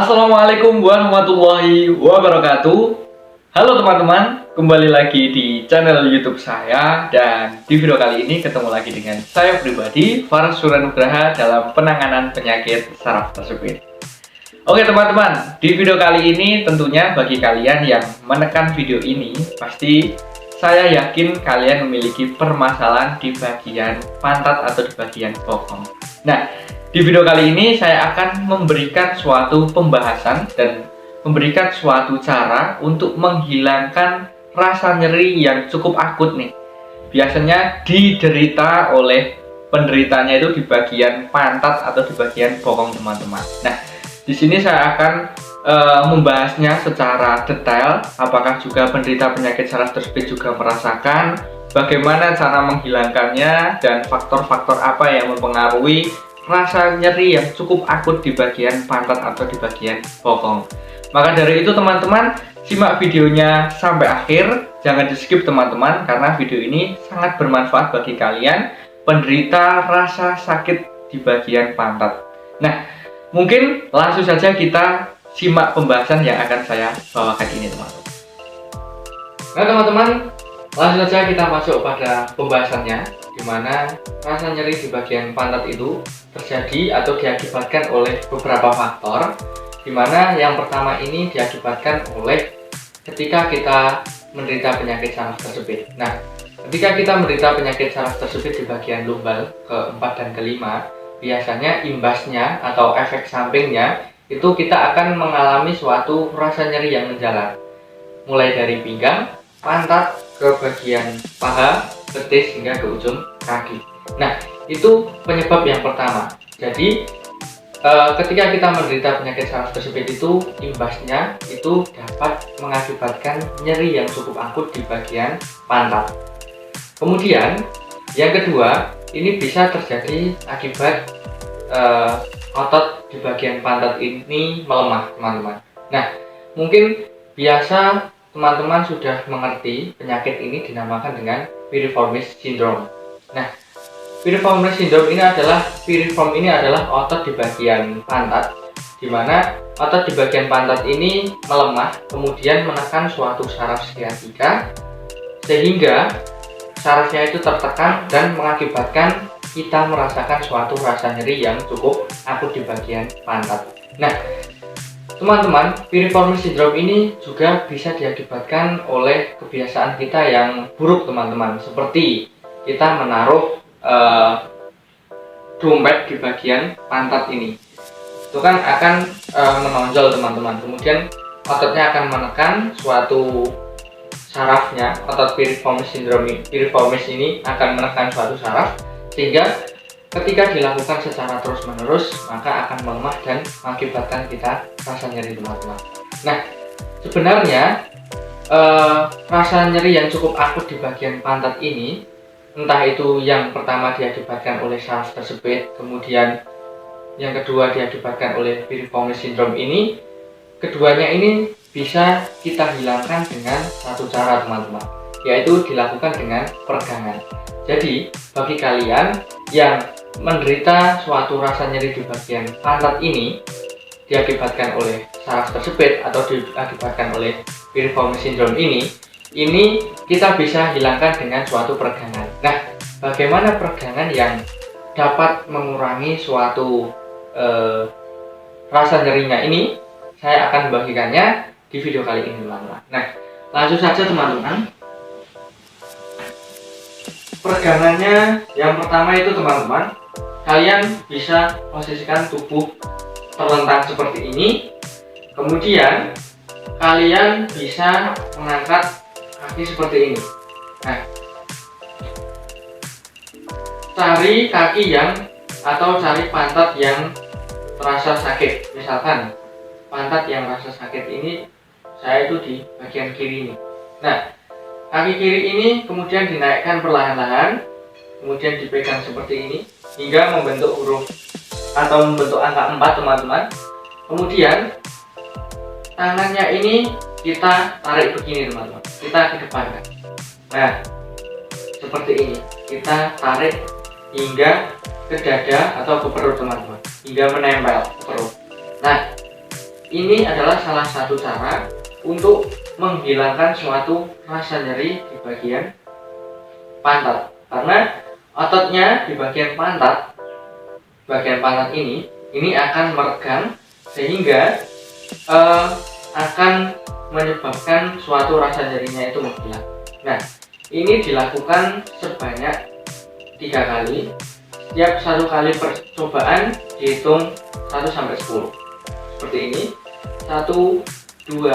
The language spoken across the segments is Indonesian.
Assalamualaikum warahmatullahi wabarakatuh. Halo teman-teman, kembali lagi di channel YouTube saya. Dan di video kali ini ketemu lagi dengan saya pribadi, Faras Suranugraha, dalam penanganan penyakit saraf tersebut. Oke teman-teman, di video kali ini tentunya bagi kalian yang menekan video ini, pasti saya yakin kalian memiliki permasalahan di bagian pantat atau di bagian bokong. Nah, di video kali ini saya akan memberikan suatu pembahasan dan memberikan suatu cara untuk menghilangkan rasa nyeri yang cukup akut nih. Biasanya diderita oleh penderitanya itu di bagian pantat atau di bagian bokong teman-teman. Nah, di sini saya akan membahasnya secara detail. Apakah juga penderita penyakit saraf tersebut juga merasakan, bagaimana cara menghilangkannya, dan faktor-faktor apa yang mempengaruhi rasa nyeri yang cukup akut di bagian pantat atau di bagian bokong. Maka dari itu teman-teman, simak videonya sampai akhir, jangan di skip teman-teman, karena video ini sangat bermanfaat bagi kalian penderita rasa sakit di bagian pantat. Nah, mungkin langsung saja kita simak pembahasan yang akan saya bawakan ini teman-teman. Nah teman-teman, langsung saja kita masuk pada pembahasannya, di mana rasa nyeri di bagian pantat itu terjadi atau diakibatkan oleh beberapa faktor, di mana yang pertama ini diakibatkan oleh ketika kita menderita penyakit saraf tersebut. Nah, ketika kita menderita penyakit saraf tersebut di bagian lumbal keempat dan kelima, biasanya imbasnya atau efek sampingnya itu kita akan mengalami suatu rasa nyeri yang menjalar, mulai dari pinggang, pantat, ke bagian paha, betis, hingga ke ujung kaki. Nah, itu penyebab yang pertama. Jadi ketika kita menderita penyakit saraf tersebut itu, imbasnya itu dapat mengakibatkan nyeri yang cukup akut di bagian pantat. Kemudian yang kedua, ini bisa terjadi akibat otot di bagian pantat ini melemah teman-teman. Nah, mungkin biasa teman-teman sudah mengerti penyakit ini dinamakan dengan piriformis syndrome. Nah, piriformis syndrome piriform ini adalah otot di bagian pantat, di mana otot di bagian pantat ini melemah, kemudian menekan suatu saraf sciatica, sehingga sarafnya itu tertekan dan mengakibatkan kita merasakan suatu rasa nyeri yang cukup akut di bagian pantat. Nah, teman-teman, piriformis syndrome ini juga bisa diakibatkan oleh kebiasaan kita yang buruk teman-teman, seperti kita menaruh dompet di bagian pantat ini. Itu kan akan menonjol teman-teman, kemudian ototnya akan menekan suatu sarafnya. Otot piriformis ini akan menekan suatu saraf, sehingga ketika dilakukan secara terus-menerus maka akan melemah dan mengakibatkan kita rasa nyeri teman-teman. Nah, sebenarnya rasa nyeri yang cukup akut di bagian pantat ini, entah itu yang pertama diakibatkan oleh saraf tersebut, kemudian yang kedua diakibatkan oleh piriformis syndrome ini, keduanya ini bisa kita hilangkan dengan satu cara teman-teman, yaitu dilakukan dengan peregangan. Jadi bagi kalian yang menderita suatu rasa nyeri di bagian pantat ini diakibatkan oleh saraf tersebut atau diakibatkan oleh piriformis syndrome ini kita bisa hilangkan dengan suatu peregangan. Nah, bagaimana peregangan yang dapat mengurangi suatu rasa nyerinya ini, saya akan membagikannya di video kali ini teman-teman. Nah, langsung saja teman-teman. Peregangannya yang pertama itu teman-teman, kalian bisa posisikan tubuh terlentang seperti ini, kemudian kalian bisa mengangkat kaki seperti ini. Nah, cari kaki atau cari pantat yang terasa sakit. Misalkan pantat yang rasa sakit ini saya itu di bagian kiri ini. Nah, kaki kiri ini kemudian dinaikkan perlahan-lahan, kemudian dipegang seperti ini hingga membentuk huruf atau membentuk angka 4 teman-teman. Kemudian tangannya ini kita tarik begini teman-teman, kita kedepankan. Nah, seperti ini, kita tarik hingga ke dada atau ke perut teman-teman, hingga menempel ke perut. Nah, ini adalah salah satu cara untuk menghilangkan suatu rasa nyeri di bagian pantat, karena ototnya di bagian pantat ini akan meregang sehingga akan menyebabkan suatu rasa nyerinya itu menghilang. Nah, ini dilakukan sebanyak 3 kali. Setiap 1 kali percobaan dihitung 1 sampai 10. Seperti ini. 1, 2,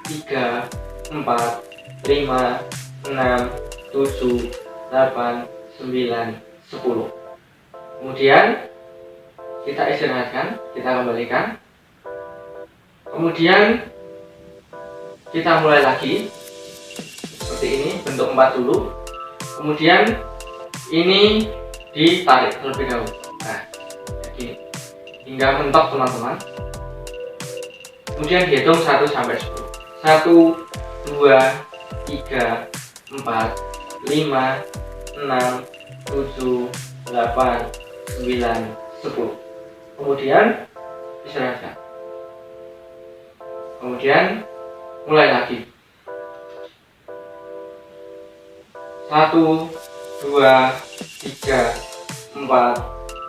3, 4, 5, 6, 7, 8, 9, 10. Kemudian kita istirahatkan, kita kembalikan. Kemudian kita mulai lagi seperti ini, bentuk 4 dulu. Kemudian ini ditarik terlebih dahulu. Nah, begini hingga mentok teman-teman. Kemudian dihitung 1 sampai 10. 1, 2, 3, 4, 5, 6, 7, 8, 9, 10. Kemudian istirahatkan. Kemudian mulai lagi. 1, 2, 3, 4,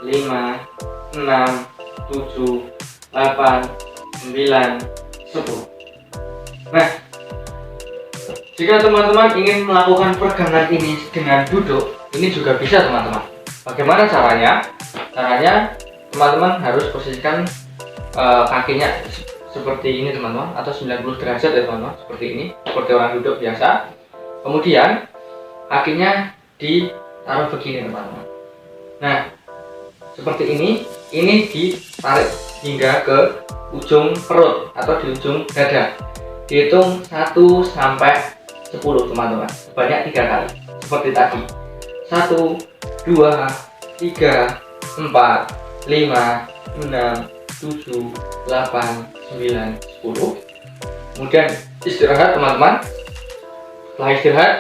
5, 6, 7, 8, 9, 10. Nah, jika teman-teman ingin melakukan peregangan ini dengan duduk, ini juga bisa teman-teman. Bagaimana caranya? Caranya teman-teman harus posisikan kakinya seperti ini teman-teman, atau 90 derajat ya teman-teman, seperti ini, seperti orang duduk biasa. Kemudian kakinya ditaruh begini teman-teman. Nah, seperti ini ditarik hingga ke ujung perut atau di ujung dada. Dihitung 1 sampai 10 teman-teman, sebanyak 3 kali seperti tadi. 1, 2, 3, 4, 5, 6, 7, 8, 9, 10. Kemudian istirahat teman-teman. Setelah istirahat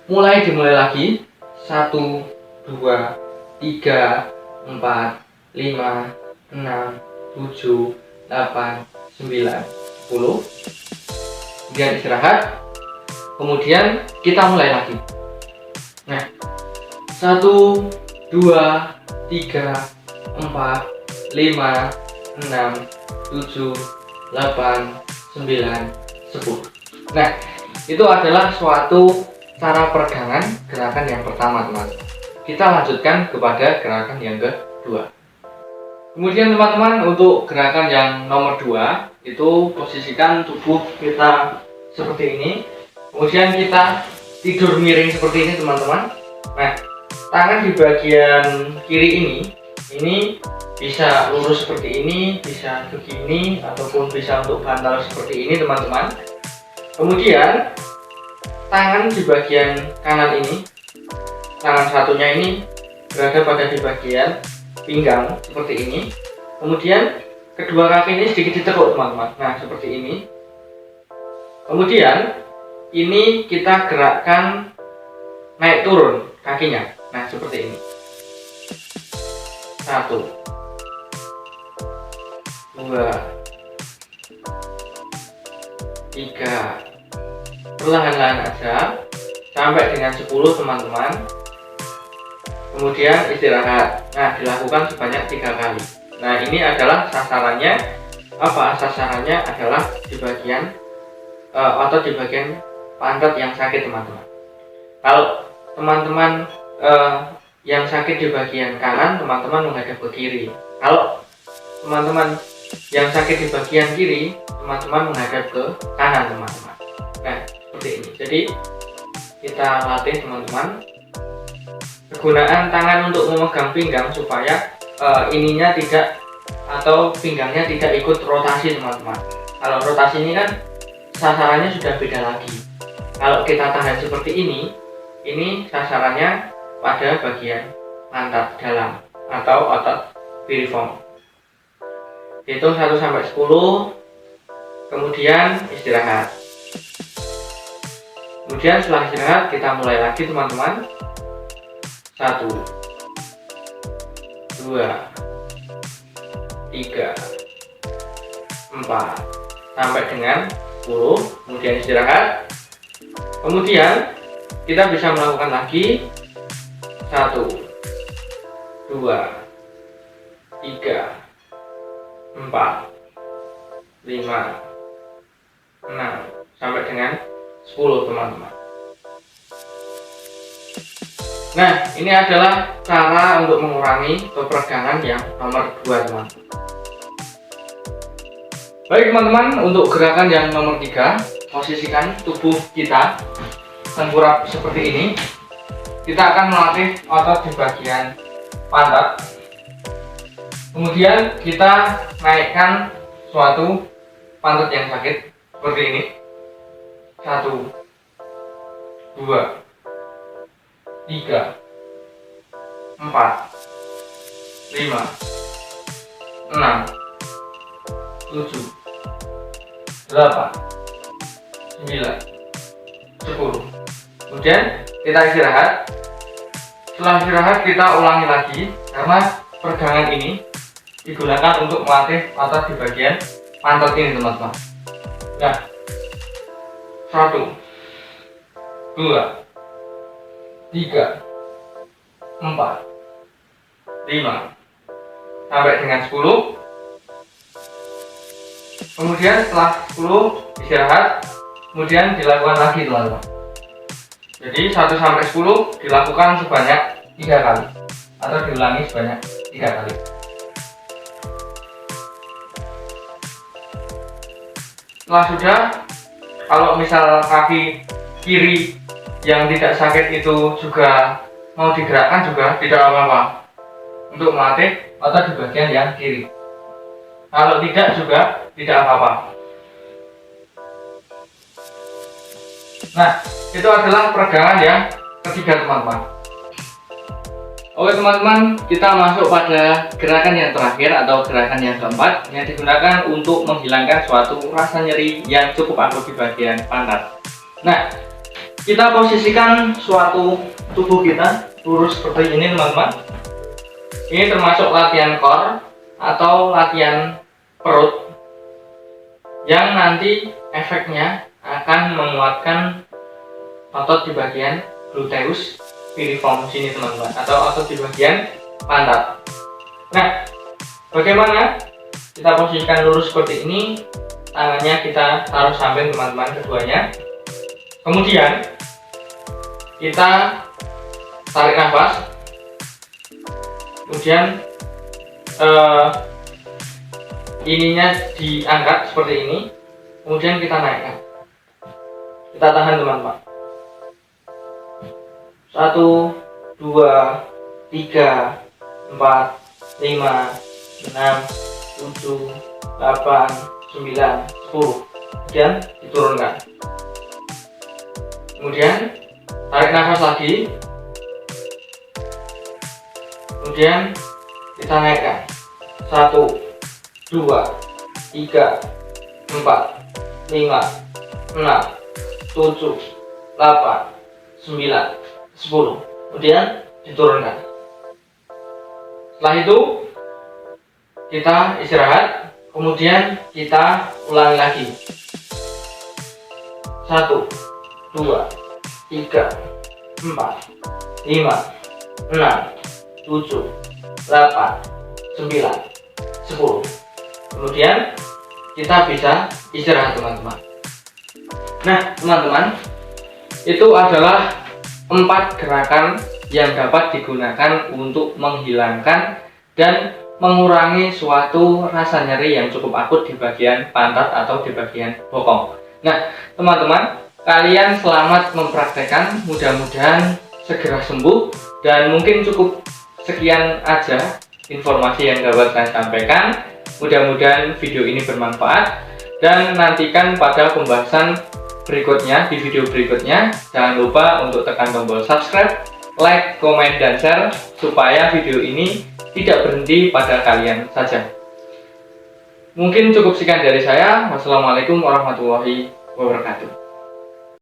dimulai lagi. 1, 2, 3, 4, 5, 6, 7, 8, 9, 10. Kemudian istirahat. Kemudian kita mulai lagi. Nah, 1, 2, 3, 4, 5, 6, 7, 8, 9, 10. Nah, itu adalah suatu cara peregangan gerakan yang pertama teman-teman. Kita lanjutkan kepada gerakan yang kedua. Kemudian teman-teman, untuk gerakan yang nomor 2 itu posisikan tubuh kita seperti ini. Kemudian kita tidur miring seperti ini teman-teman. Nah, tangan di bagian kiri ini bisa lurus seperti ini, bisa begini, ataupun bisa untuk bantal seperti ini teman-teman. Kemudian tangan di bagian kanan ini, tangan satunya ini berada pada di bagian pinggang seperti ini. Kemudian kedua kaki ini sedikit ditekuk teman-teman. Nah, seperti ini. Kemudian ini kita gerakkan naik turun kakinya. Nah, seperti ini. 1, 2, 3. Perlahan-lahan aja sampai dengan 10 teman-teman. Kemudian istirahat. Nah, dilakukan sebanyak 3 kali. Nah, ini adalah sasarannya apa? Sasarannya adalah di bagian otot di bagian pantat yang sakit teman-teman. Kalau teman-teman yang sakit di bagian kanan, teman-teman menghadap ke kiri. Kalau teman-teman yang sakit di bagian kiri, teman-teman menghadap ke kanan teman-teman. Nah, seperti ini. Jadi kita latih teman-teman kegunaan tangan untuk memegang pinggang supaya ininya tidak, atau pinggangnya tidak ikut rotasi teman-teman. Kalau rotasi ini kan sasarannya sudah beda lagi. Kalau kita tahan seperti ini sasarannya pada bagian pantat dalam atau otot piriform. Hitung 1 sampai 10. Kemudian istirahat. Kemudian setelah istirahat kita mulai lagi teman-teman. 1, 2, 3, 4, sampai dengan 10, kemudian istirahat. Kemudian kita bisa melakukan lagi 1, 2, 3, 4, 5, 6 sampai dengan 10 teman-teman. Nah, ini adalah cara untuk mengurangi peregangan yang nomor 2 teman-teman. Baik teman-teman, untuk gerakan yang nomor 3, posisikan tubuh kita tengkurap seperti ini. Kita akan melatih otot di bagian pantat. Kemudian kita naikkan suatu pantat yang sakit seperti ini. 1, 2, 3, 4, 5, 6, 7, 8, 9, 10. Kemudian kita istirahat. Setelah istirahat kita ulangi lagi, karena peregangan ini digunakan untuk melatih otot di bagian pantat ini teman-teman. Nah, 1, 2, 3, 4, 5 sampai dengan 10. Kemudian setelah 10 istirahat, kemudian dilakukan lagi teman-teman. Jadi 1 sampai 10 dilakukan sebanyak 3 kali atau diulangi sebanyak 3 kali. Setelah sudah, kalau misal kaki kiri yang tidak sakit itu juga mau digerakkan juga tidak apa-apa, untuk melatih otot di bagian yang kiri. Kalau tidak juga tidak apa-apa. Nah, itu adalah peregangan yang ketiga teman-teman. Oke teman-teman, kita masuk pada gerakan yang terakhir atau gerakan yang keempat, yang digunakan untuk menghilangkan suatu rasa nyeri yang cukup akut di bagian pantat. Nah, kita posisikan suatu tubuh kita lurus seperti ini teman-teman. Ini termasuk latihan core atau latihan perut yang nanti efeknya akan menguatkan otot di bagian gluteus piriform sini teman-teman, atau otot di bagian pantat. Nah, bagaimana kita posisikan lurus seperti ini? Tangannya kita taruh samping teman-teman, keduanya. Kemudian kita tarik nafas. Kemudian ininya diangkat seperti ini, kemudian kita naikkan. Kita tahan teman-teman. 1, 2, 3, 4, 5, 6, 7, 8, 9, 10. Kemudian diturunkan. Kemudian tarik nafas lagi. Kemudian kita naikkan. 1, 2, 3, 4, 5, 6, 7, 8, 9, 10. Kemudian diturunkan. Setelah itu kita istirahat. Kemudian kita ulangi lagi. 1, 2, 3, 4, 5, 6, 7, 8, 9, 10. Kemudian kita bisa istirahat teman-teman. Nah teman-teman, itu adalah 4 gerakan yang dapat digunakan untuk menghilangkan dan mengurangi suatu rasa nyeri yang cukup akut di bagian pantat atau di bagian bokong. Nah teman-teman, kalian selamat mempraktekkan, mudah-mudahan segera sembuh. Dan mungkin cukup sekian aja informasi yang dapat saya sampaikan. Mudah-mudahan video ini bermanfaat, dan nantikan pada pembahasan berikutnya, di video berikutnya. Jangan lupa untuk tekan tombol subscribe, like, komen, dan share supaya video ini tidak berhenti pada kalian saja. Mungkin cukup sekian dari saya. Wassalamualaikum warahmatullahi wabarakatuh.